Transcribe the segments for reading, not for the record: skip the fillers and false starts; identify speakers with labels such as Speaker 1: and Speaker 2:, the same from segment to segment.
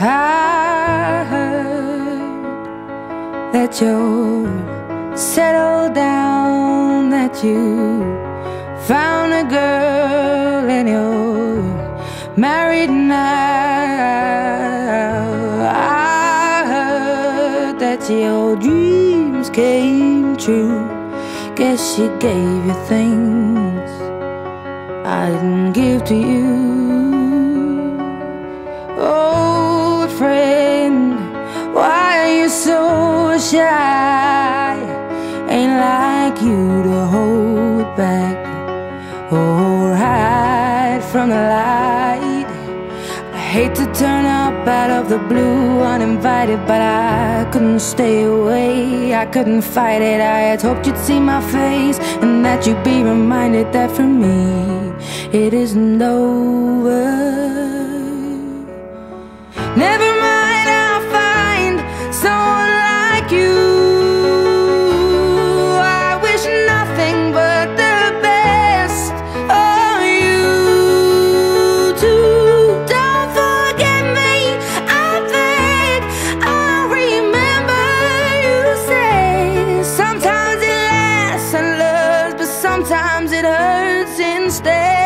Speaker 1: I heard that you're settled down, that you found a girl and you're married now. I heard that your dreams came true. Guess she gave you things I didn't give to you. Old friend, why are you so shy? Ain't like you to hold back or hide from the light. I hate to turn up out of the blue uninvited, but I couldn't stay away, I couldn't fight it. I had hoped you'd see my face and that you'd be reminded that for me it isn't over. Never mind, I'll find someone like you. I wish nothing but the best for you too. Don't forget me, I beg. I remember you say sometimes it lasts and loves, but sometimes it hurts instead.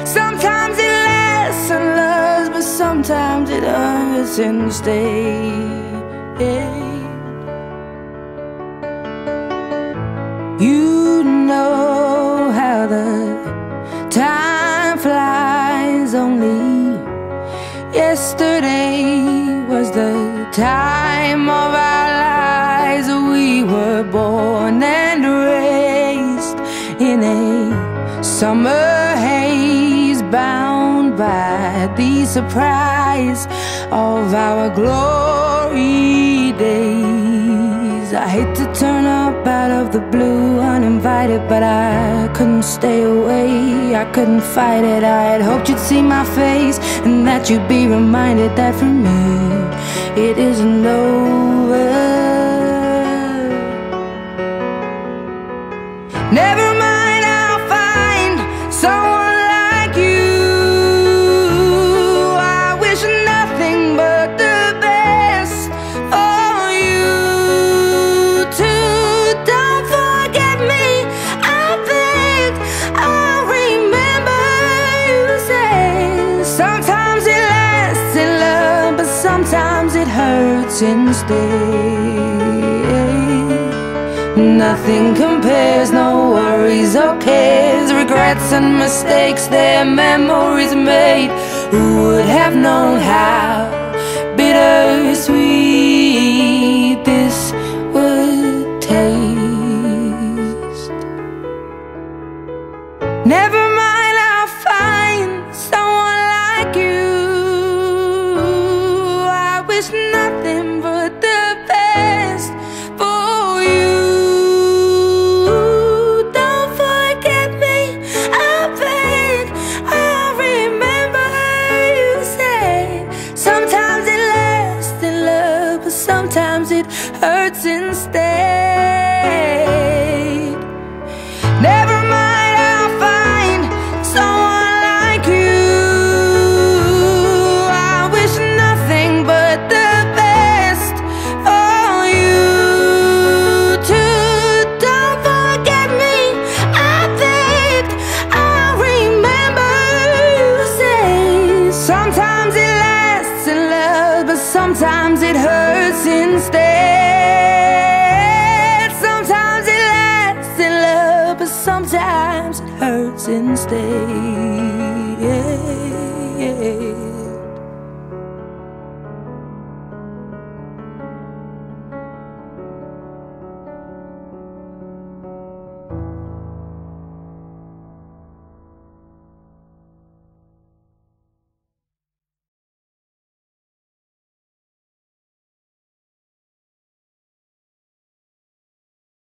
Speaker 1: Sometimes it lasts and loves, but sometimes it hurts instead. You know how the time flies. Only yesterday was the time of our lives. We were born and raised in a summer haze, bound by the surprise of our glory days. I hate to turn up out of the blue uninvited, but I couldn't stay away, I couldn't fight it. I had hoped you'd see my face and that you'd be reminded that for me it isn't over. Never mind, I'll find someone like you. I wish nothing but the best for you too. Don't forget me, I beg. I remember you say sometimes it lasts in love, but sometimes it hurts instead. Nothing compares, no worries or cares, regrets and mistakes, their memories made. Who would have known how bittersweet this would taste? Never mind, I'll find someone like you. I wish nothing but the best for you. Don't forget me, I beg. I remember you said sometimes it lasts in love, but sometimes it hurts instead. Never mind, I'll find someone like you. I wish nothing but the best for you too. Don't forget me, I beg. I remember you say sometimes it lasts in love, but sometimes it hurts instead. Sometimes it lasts in love, but sometimes it hurts instead.